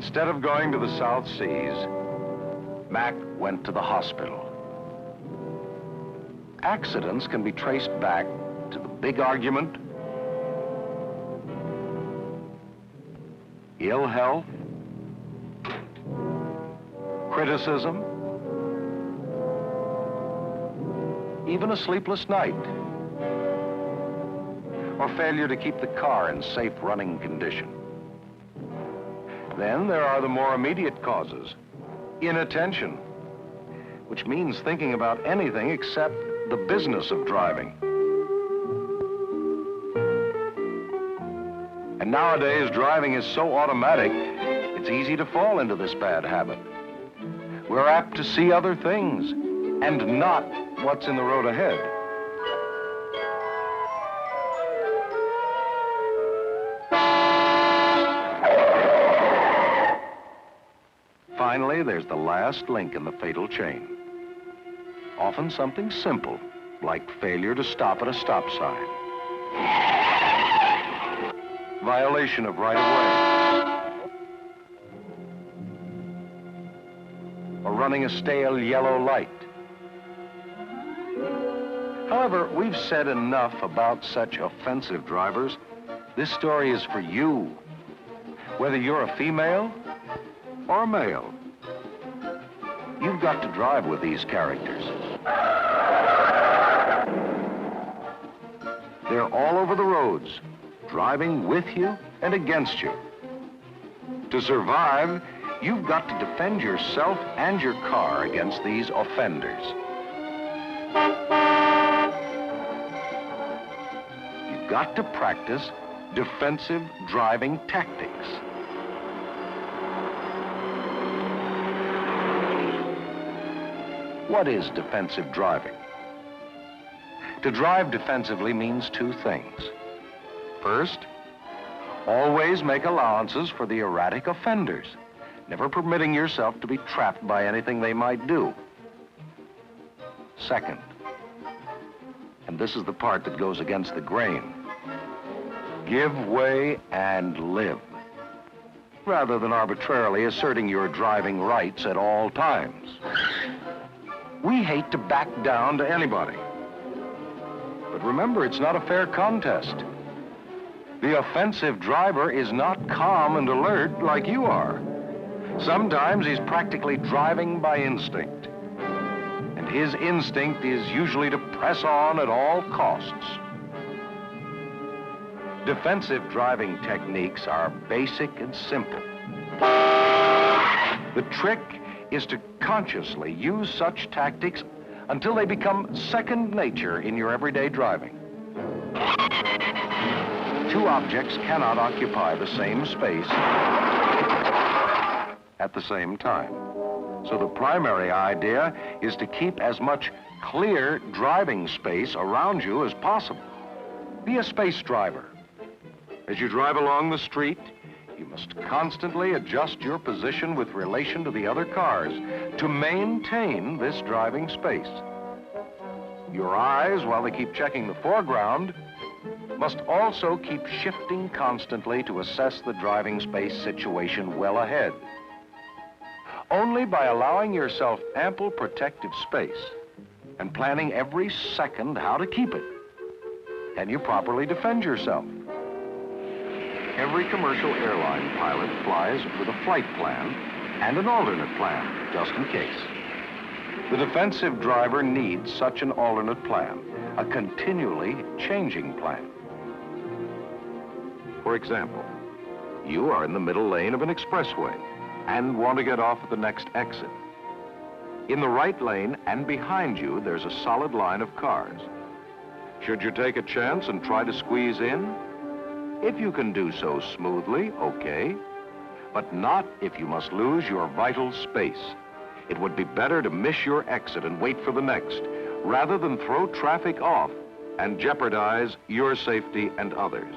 Instead of going to the South Seas, Mac went to the hospital. Accidents can be traced back to the big argument, ill health, criticism, even a sleepless night, or failure to keep the car in safe running condition. Then there are the more immediate causes, inattention, which means thinking about anything except the business of driving. And nowadays, driving is so automatic, it's easy to fall into this bad habit. We're apt to see other things and not what's in the road ahead. Finally, there's the last link in the fatal chain. Often something simple, like failure to stop at a stop sign, violation of right-of-way, or running a stale yellow light. However, we've said enough about such offensive drivers. This story is for you, whether you're a female or a male. You've got to drive with these characters. They're all over the roads, driving with you and against you. To survive, you've got to defend yourself and your car against these offenders. You've got to practice defensive driving tactics. What is defensive driving? To drive defensively means two things. First, always make allowances for the erratic offenders, never permitting yourself to be trapped by anything they might do. Second, and this is the part that goes against the grain, give way and live, rather than arbitrarily asserting your driving rights at all times. We hate to back down to anybody. But remember, it's not a fair contest. The offensive driver is not calm and alert like you are. Sometimes he's practically driving by instinct. And his instinct is usually to press on at all costs. Defensive driving techniques are basic and simple. The trick is to consciously use such tactics until they become second nature in your everyday driving. Two objects cannot occupy the same space at the same time. So the primary idea is to keep as much clear driving space around you as possible. Be a space driver. As you drive along the street, you must constantly adjust your position with relation to the other cars to maintain this driving space. Your eyes, while they keep checking the foreground, must also keep shifting constantly to assess the driving space situation well ahead. Only by allowing yourself ample protective space and planning every second how to keep it can you properly defend yourself. Every commercial airline pilot flies with a flight plan and an alternate plan, just in case. The defensive driver needs such an alternate plan, a continually changing plan. For example, you are in the middle lane of an expressway and want to get off at the next exit. In the right lane and behind you, there's a solid line of cars. Should you take a chance and try to squeeze in? If you can do so smoothly, okay, but not if you must lose your vital space. It would be better to miss your exit and wait for the next, rather than throw traffic off and jeopardize your safety and others.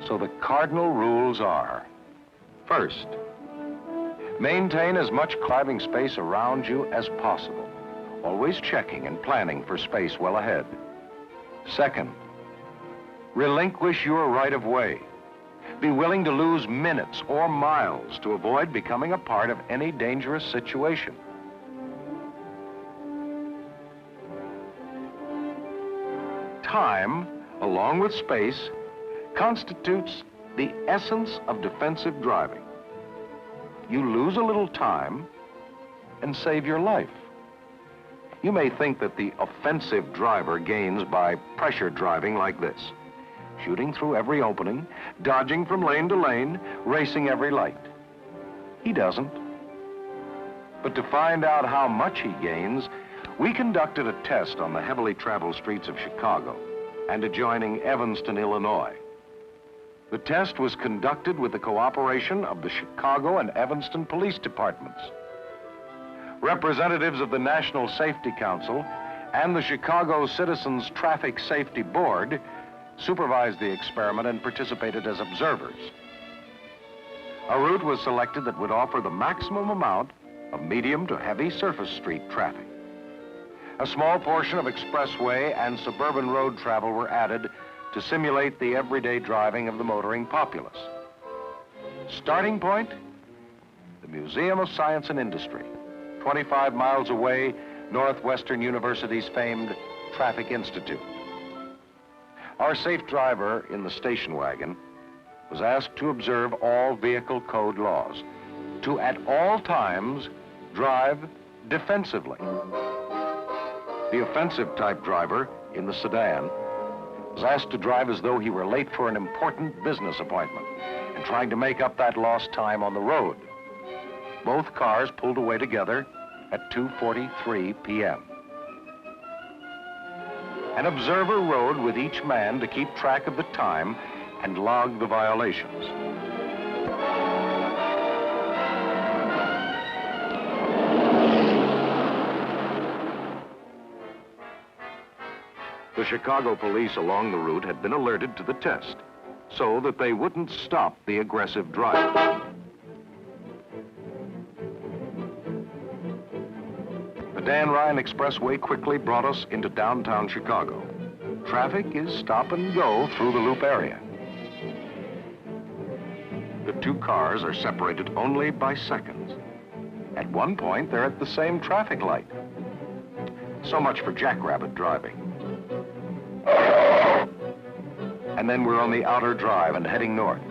So the cardinal rules are, first, maintain as much driving space around you as possible, always checking and planning for space well ahead. Second, relinquish your right-of-way. Be willing to lose minutes or miles to avoid becoming a part of any dangerous situation. Time, along with space, constitutes the essence of defensive driving. You lose a little time and save your life. You may think that the offensive driver gains by pressure driving like this, shooting through every opening, dodging from lane to lane, racing every light. He doesn't. But to find out how much he gains, we conducted a test on the heavily traveled streets of Chicago and adjoining Evanston, Illinois. The test was conducted with the cooperation of the Chicago and Evanston police departments. Representatives of the National Safety Council and the Chicago Citizens Traffic Safety Board supervised the experiment and participated as observers. A route was selected that would offer the maximum amount of medium to heavy surface street traffic. A small portion of expressway and suburban road travel were added to simulate the everyday driving of the motoring populace. Starting point, the Museum of Science and Industry, 25 miles away, Northwestern University's famed Traffic Institute. Our safe driver in the station wagon was asked to observe all vehicle code laws, to at all times drive defensively. The offensive type driver in the sedan was asked to drive as though he were late for an important business appointment and trying to make up that lost time on the road. Both cars pulled away together at 2:43 p.m. An observer rode with each man to keep track of the time and log the violations. The Chicago police along the route had been alerted to the test so that they wouldn't stop the aggressive driver. The Dan Ryan Expressway quickly brought us into downtown Chicago. Traffic is stop and go through the loop area. The two cars are separated only by seconds. At one point, they're at the same traffic light. So much for jackrabbit driving. And then we're on the outer drive and heading north.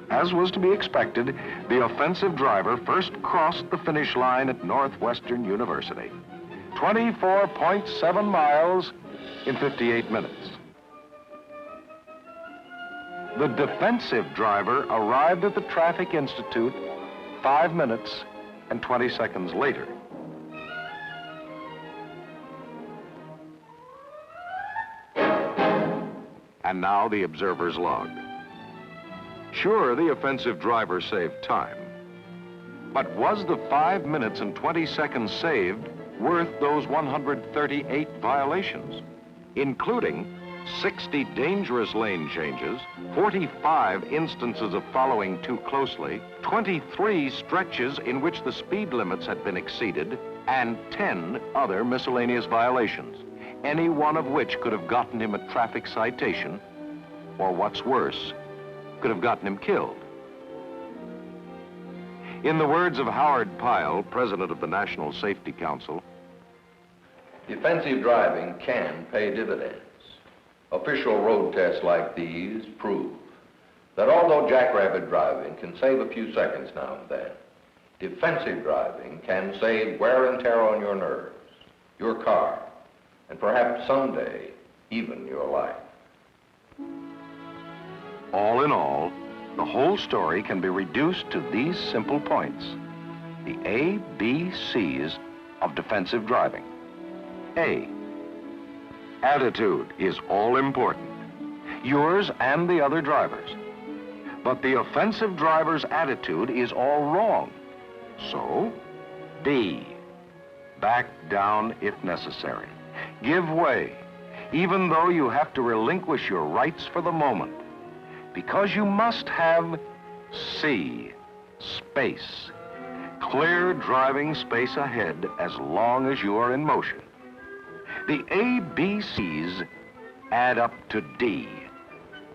As was to be expected, the offensive driver first crossed the finish line at Northwestern University. 24.7 miles in 58 minutes. The defensive driver arrived at the Traffic Institute 5 minutes and 20 seconds later. And now the observer's log. Sure, the offensive driver saved time. But was the 5 minutes and 20 seconds saved worth those 138 violations, including 60 dangerous lane changes, 45 instances of following too closely, 23 stretches in which the speed limits had been exceeded, and 10 other miscellaneous violations, any one of which could have gotten him a traffic citation, or what's worse, could have gotten him killed. In the words of Howard Pyle, president of the National Safety Council, defensive driving can pay dividends. Official road tests like these prove that although jackrabbit driving can save a few seconds now and then, defensive driving can save wear and tear on your nerves, your car, and perhaps someday, even your life. all in all, the whole story can be reduced to these simple points: the ABCs of defensive driving. A, attitude is all important, yours and the other drivers. But the offensive driver's attitude is all wrong. So, B, back down if necessary. Give way. even though you have to relinquish your rights for the moment, because you must have C, space, clear driving space ahead as long as you are in motion. The ABCs add up to D,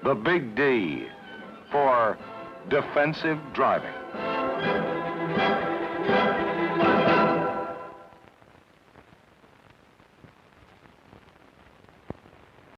the big D, for defensive driving.